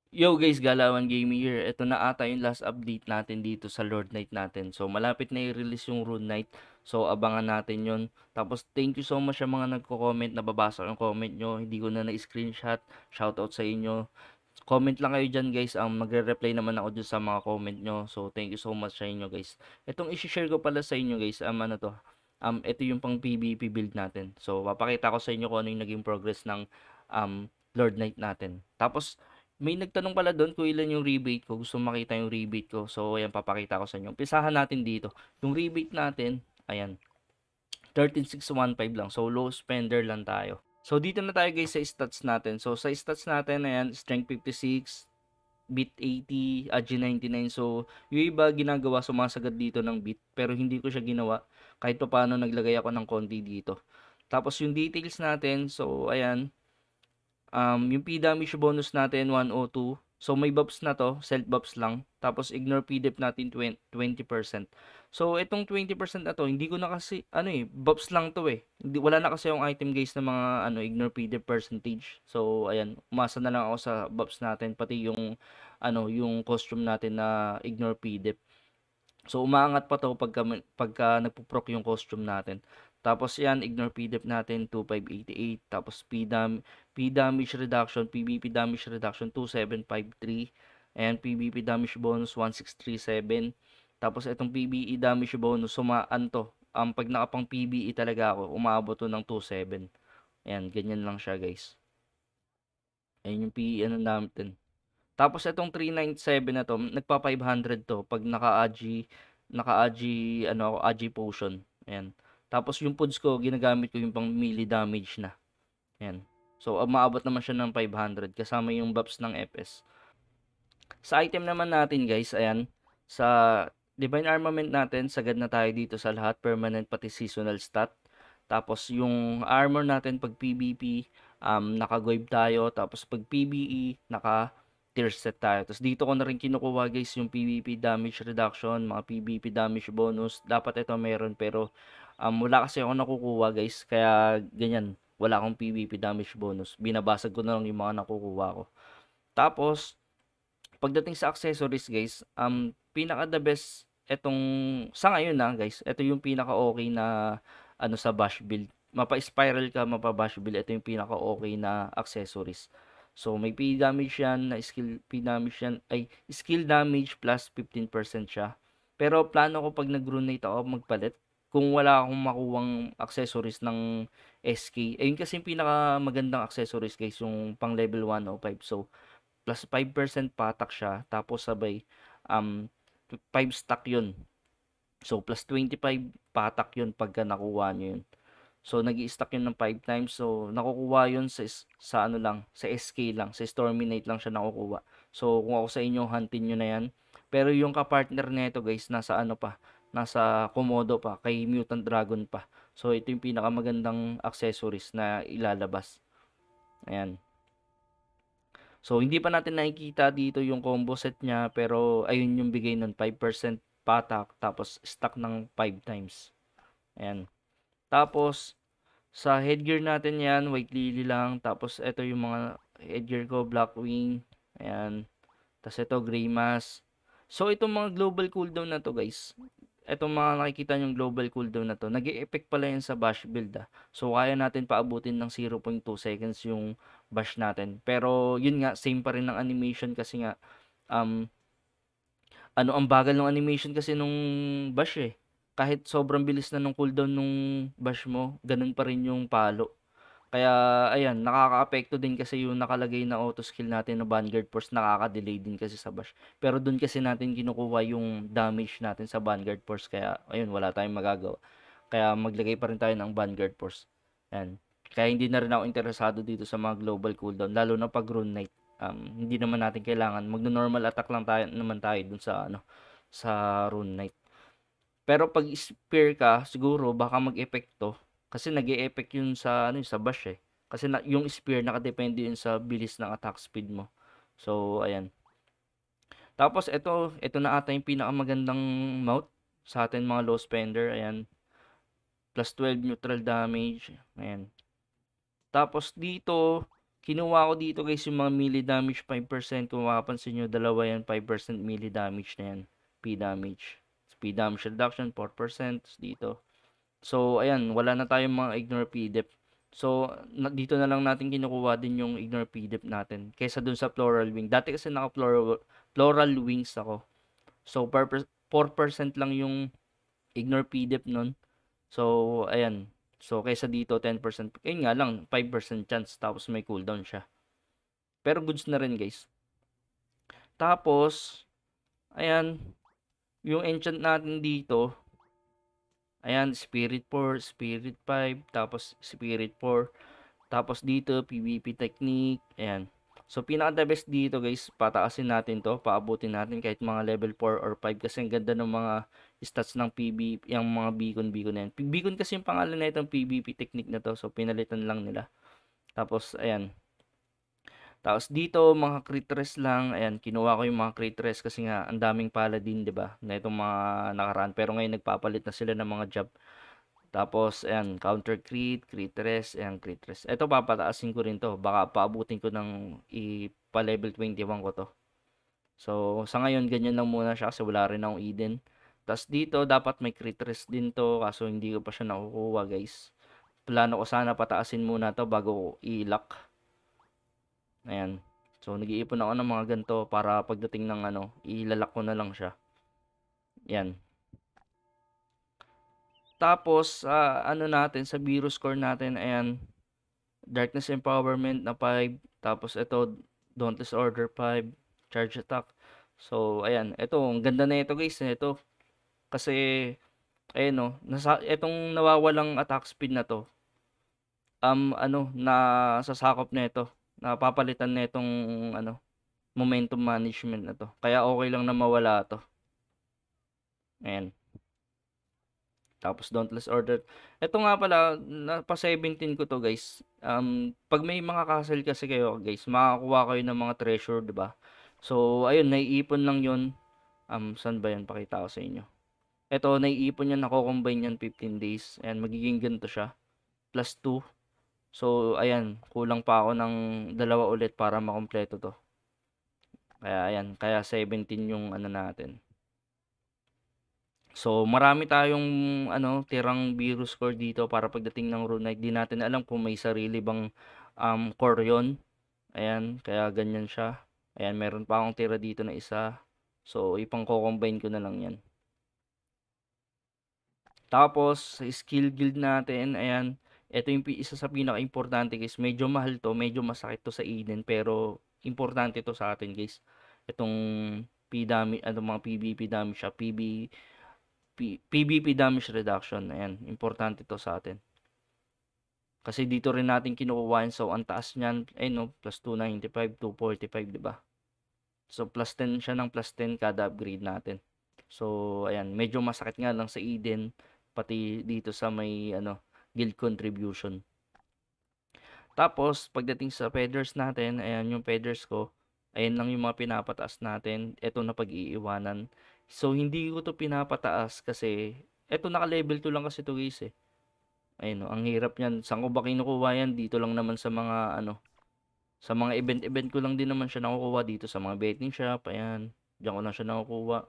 Yo guys, Galawan Gaming here. Ito na ata yung last update natin dito sa Lord Knight natin. So malapit na i-release yung Rune Knight. So abangan natin yon. Tapos thank you so much sa mga nagko-comment. Nababasa ko yung comment nyo. Hindi ko na na-screenshot. Shoutout sa inyo. Comment lang kayo dyan guys. Magre-reply naman ako dyan sa mga comment nyo. So thank you so much sa inyo guys. Itong i-share ko pala sa inyo guys. Ano to? Ito yung pang PvP build natin. So papakita ko sa inyo kung ano yung naging progress ng Lord Knight natin. Tapos may nagtanong pala doon kung ilan yung rebate ko. Gusto makita yung rebate ko. So, ayan, papakita ko sa inyo. Umpisahan natin dito. Yung rebate natin, ayan, 13,615 lang. So, low spender lang tayo. So, dito na tayo guys sa stats natin. So, sa stats natin, ayan, strength 56, bit 80, ag 99. So, yung iba ginagawa, sumasagad dito ng bit. Pero hindi ko siya ginawa. Kahit pa paano naglagay ako ng konti dito. Tapos, yung details natin, so, ayan, yung P-damage bonus natin 102. So may buffs na to, self buffs lang. Tapos ignore P-dep natin 20%. So itong 20% na to, hindi ko na kasi buffs lang to eh. Hindi, wala na kasi yung item guys na mga ignore P-dep percentage. So ayan, umasa na lang ako sa buffs natin pati yung yung costume natin na ignore P-dep. So umaangat pa to pagka nagpo-proc yung costume natin. Tapos yan, ignore PDEF natin 2588. Tapos P damage reduction, PVP damage reduction 2753. And PVP damage bonus 1637. Tapos itong PBE damage bonus sumaan to. Pag nakapang PBE talaga ako, umabot to ng 27. Ayan, ganyan lang siya guys. Ayan yung PE ano natin. Tapos itong 397 na to, nagpa 500 to pag naka-AG ano ako, AG potion. Ayan. Tapos yung foods ko, ginagamit ko yung pang melee damage na. Ayan. So, umaabot naman siya ng 500 kasama yung buffs ng FS. Sa item naman natin guys, ayan, sa Divine Armament natin, sagad na tayo dito sa lahat, permanent pati seasonal stat. Tapos yung armor natin pag PvP, naka-goib tayo. Tapos pag PvE, naka-tier set tayo. Tapos dito ko na rin kinukuha guys yung PvP damage reduction, mga PvP damage bonus. Dapat ito meron pero wala kasi ako nakukuha guys. Kaya ganyan, wala akong PvP damage bonus. Binabasag ko na lang yung mga nakukuha ko. Tapos, pagdating sa accessories guys, pinaka the best etong sa ngayon na guys, ito yung pinaka okay na sa bash build. Mapa-spiral ka, mapa-bash build, ito yung pinaka okay na accessories. So may P damage yan, na skill P damage yan, ay skill damage plus 15% siya. Pero plano ko pag nag-runate ako magpalit kung wala akong makuwang accessories ng SK. Ayun kasi yung pinaka magandang accessories guys, yung pang level 105. So plus 5% patak siya, tapos sabay, 5 stack yun. So, plus 25 patak yun pagka nakuha nyo yun. So, nag stack yun ng 5 times. So, nakukuha yun sa ano lang, sa SK lang, sa Stormy Night lang siya nakukuha. So, kung ako sa inyo, huntin nyo na yan. Pero yung kapartner nito guys, nasa ano pa, nasa Komodo pa, kay Mutant Dragon pa. So, ito yung pinakamagandang accessories na ilalabas. Ayan. So, hindi pa natin nakikita dito yung combo set niya, pero ayun yung bigay nun, 5% patak, tapos stack ng 5 times. Ayan. Tapos, sa headgear natin yan, white lily lang. Tapos, ito yung mga headgear ko, black wing. Ayan. Tapos, ito, gray mask. So, itong mga global cooldown na to, guys. Itong mga nakikita yung global cooldown na to, nag-e-effect pala yan sa bash build ah. So, kaya natin paabutin ng 0.2 seconds yung bash natin. Pero, yun nga, same pa rin ng animation kasi nga, um, ang bagal ng animation kasi nung bash eh. Kahit sobrang bilis na nung cooldown nung bash mo, ganun pa rin yung palo. Kaya, ayan, nakakaapekto din kasi yung nakalagay na auto skill natin na Vanguard Force, nakaka-delay din kasi sa bash. Pero dun kasi natin kinukuha yung damage natin sa Vanguard Force, kaya, ayun, wala tayong magagawa. Kaya maglagay pa rin tayo ng Vanguard Force. Ayan. Kaya hindi na rin ako interesado dito sa mga global cooldown, lalo na pag Rune Knight. Hindi naman natin kailangan, magno-normal attack lang tayo, naman tayo dun sa, sa Rune Knight. Pero pag spear ka, siguro baka mag-epekto kasi nag-e-effect yun sa sa bash eh. Kasi yung spear nakadepende yun sa bilis ng attack speed mo. So ayan. Tapos ito na ata yung pinakamagandang mount sa atin mga low spender. Ayan. Plus 12 neutral damage. Ayan. Tapos dito Kinuha ko dito guys yung mga melee damage 5%. Kung mapapansin nyo, dalawa yan, 5% melee damage na yan. P damage. Speed damage reduction, 4%. Dito. So, ayan, wala na tayong mga ignore PDEP. So, dito na lang natin kinukuha din yung ignore PDEP natin. Kaysa dun sa floral wing. Dati kasi floral wings ako. So, 4% lang yung ignore PDEP nun. So, ayan. So, kaysa dito, 10%. Ayun nga lang, 5% chance. Tapos may cooldown siya. Pero goods na rin, guys. Tapos, ayan. Yung enchant natin dito, ayan, Spirit 4, Spirit 5, tapos Spirit 4. Tapos dito, PvP technique. Ayan. So, pinaka the best dito guys, pataasin natin to. Paabutin natin kahit mga level 4 or 5. Kasi ang ganda ng mga stats ng PvP, yung mga beacon na yan. Beacon kasi yung pangalan na itong PvP technique na to. So, pinalitan lang nila. Tapos, ayan. Tapos dito, mga crit rest lang. Ayan, kinuha ko yung mga crit rest kasi nga, ang daming paladin, 'di ba? Na itong mga nakaraan. Pero ngayon, nagpapalit na sila ng mga job. Tapos, ayan, counter crit, crit rest, ayan, crit rest. Ito, papataasin ko rin to. Baka paabutin ko ng ipa-level 21 ko to. So, sa ngayon, ganyan lang muna siya kasi wala rin akong Eden. Tapos dito, dapat may crit rest din to. Kaso, hindi ko pa siya nakukuha, guys. Plano ko sana pataasin muna to bago ko i-lock. Ayan. So, nag-iipon ako ng mga ganito para pagdating ng ano, ilalak ko na lang siya. Yan. Tapos, ano natin, sa Virus Core natin, ayan, Darkness Empowerment na 5. Tapos, ito, Dauntless Order 5. Charge Attack. So, ayan. Ito, ang ganda na ito guys. Ito. Kasi, ayan no, itong nawawalang attack speed na to, ano, nasasakop na ito. Napapalitan na itong, ano, momentum management na to. Kaya okay lang na mawala to. Ayan. Tapos Dauntless Order. Ito nga pala, pa 17 ko to guys. Pag may mga castle kasi kayo guys, makakuha kayo ng mga treasure, 'di ba? So, ayun, naiipon lang 'yon. Saan ba 'yan? Pakita ko sa inyo. Ito, naiipon 'yan, nako-combine 'yan 15 days. Ayan, magiging ganito siya. Plus 2. So, ayan, kulang pa ako ng dalawa ulit para makompleto to. Kaya ayan, kaya 17 yung ano natin. So, marami tayong ano, tirang virus core dito para pagdating ng Rune Knight, di natin alam kung may sarili bang core yun. Ayan, kaya ganyan siya. Ayan, meron pa akong tira dito na isa. So, ipang ko-combine ko na lang yan. Tapos, sa skill guild natin, ayan, ito yung isa sa pinaka-importante guys. Medyo mahal to, medyo masakit to sa Eden, pero importante to sa atin guys. Itong P damage, ano mga PvP damage siya, PvP damage reduction. Ayan, importante to sa atin. Kasi dito rin natin kinukuha yan. So, ang taas niyan, ay no, plus 295, 245, di ba? So, plus 10 siya ng plus 10 kada upgrade natin. So, ayan, medyo masakit nga lang sa Eden, pati dito sa may, ano, guild contribution. Tapos, pagdating sa feathers natin, ayan yung feathers ko. Ayan lang yung mga pinapataas natin. Ito na pag-iiwanan. So, hindi ko to pinapataas kasi, ito naka-level 2 lang kasi to guys eh. Ayun, ang hirap niyan. Saan ko ba kinukuha yan? Dito lang naman sa mga, ano, sa mga event ko lang din naman siya nakukuha dito sa mga betting shop. Ayan, diyan ko lang siya nakukuha.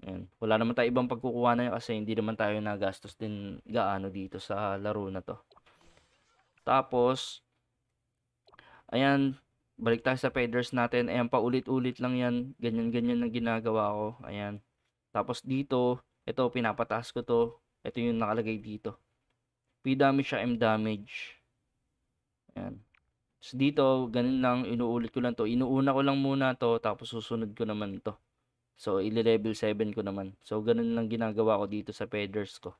Ayan. Wala naman tayo ibang pagkukuha na yan kasi hindi naman tayo nagastos din gaano dito sa laro na to. Tapos, ayan, balik tayo sa feathers natin. Ayan, paulit-ulit lang yan. Ganyan-ganyan ang ginagawa ko. Ayan. Tapos dito, ito, pinapataas ko to. Ito yung nakalagay dito. P damage siya, M damage. Ayan. So, dito, ganun lang, inuulit ko lang to. Inuuna ko lang muna to, tapos susunod ko naman to. So, ile-level 7 ko naman. So, ganun lang ginagawa ko dito sa feathers ko.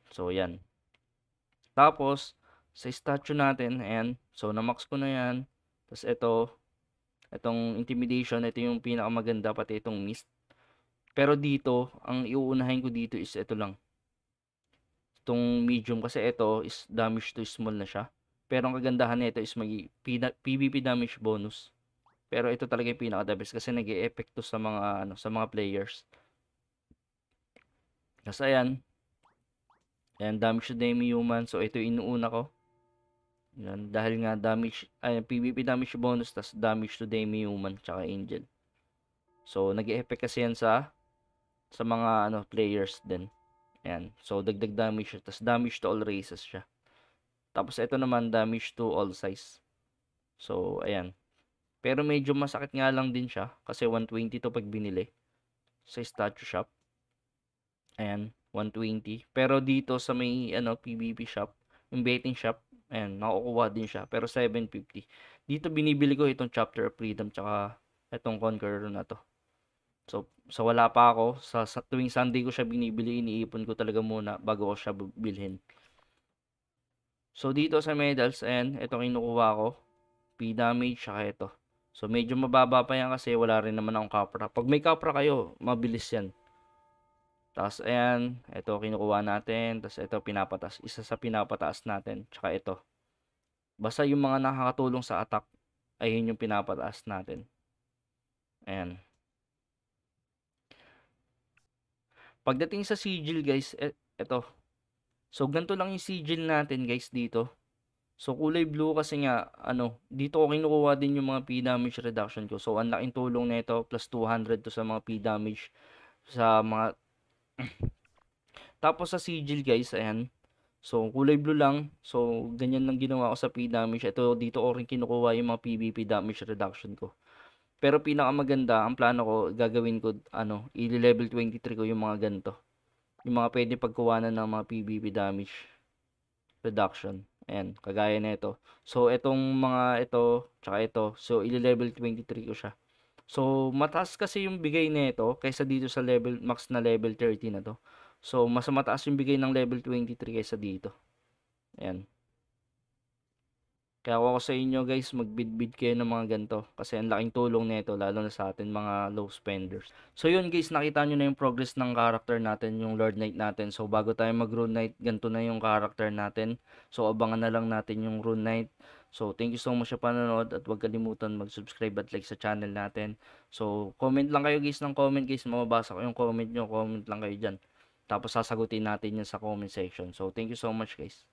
So, yan. Tapos, sa statue natin, ayan. So, na-max ko na yan. Tapos, itong intimidation, ito yung pinakamaganda, pati itong mist. Pero dito, ang iuunahin ko dito is ito lang. Itong medium, kasi ito is damage to small na siya. Pero ang kagandahan nito is may PvP damage bonus. Pero ito talaga yung pinaka-the best kasi nag-e-epekto sa mga ano, sa mga players. Kasi ayan. Ayan, damage to demi human. So ito yung inuuna ko. Yan, dahil nga damage, ay, PvP damage bonus, tas damage to demi-human, tsaka angel. So, nag-e-effect kasi yan sa mga ano players din. Ayan. So, dagdag damage siya. Tas damage to all races siya. Tapos, ito naman, damage to all size. So, ayan. Pero medyo masakit nga lang din siya. Kasi 120 to pag binili. Sa statue shop. Ayan. 120. Pero dito sa may ano, PvP shop. Yung betting shop. Ayan. Nakukuha din siya. Pero 750. Dito binibili ko itong Chapter of Freedom. Tsaka itong Conqueror na to. So, sa wala pa ako, sa tuwing Sunday ko siya binibili, iniipon ko talaga muna bago ko siya bilhin. So, dito sa medals, and ito kinukuha ko, P damage, saka ito. So, medyo mababa pa yan kasi wala rin naman akong kapra. Pag may kapra kayo, mabilis yan. Tapos, ayan, ito kinukuha natin. Tapos, ito pinapataas. Isa sa pinapataas natin. Tsaka ito. Basta yung mga nakakatulong sa attack, ay yun yung pinapataas natin. Ayan. Pagdating sa sigil, guys, ito. So, ganito lang yung sigil natin, guys, dito. So, kulay blue kasi nga, ano, dito ko kinukuha din yung mga P damage reduction ko. So, ang laking tulong nito, plus 200 to sa mga P damage sa mga tapos sa sigil, guys, ayan. So, kulay blue lang. So, ganyan lang ginawa ko sa P damage. Ito, dito ko rin kinukuha yung mga PvP damage reduction ko. Pero pinakamaganda, ang plano ko, gagawin ko, ano, i-level 23 ko yung mga ganito. Yung mga pwede pagkuhanan ng mga PvP damage reduction. Ayan, kagaya nito. So, itong mga ito, tsaka ito, so, i-level 23 ko siya. So, mataas kasi yung bigay nito kaysa dito sa level, max na level 30 na to. So, mas mataas yung bigay ng level 23 kaysa dito. Ayan. Kaya ako sa inyo guys, magbid-bid kayo ng mga ganito. Kasi ang laking tulong nito, lalo na sa atin mga low spenders. So yun guys, nakita nyo na yung progress ng character natin, yung Lord Knight natin. So bago tayo mag Rune Knight, ganito na yung character natin. So abangan na lang natin yung Rune Knight. So thank you so much sa panonood at huwag kalimutan mag-subscribe at like sa channel natin. So comment lang kayo guys ng comment guys, mababasa ko yung comment nyo, comment lang kayo dyan. Tapos sasagutin natin yan sa comment section. So thank you so much guys.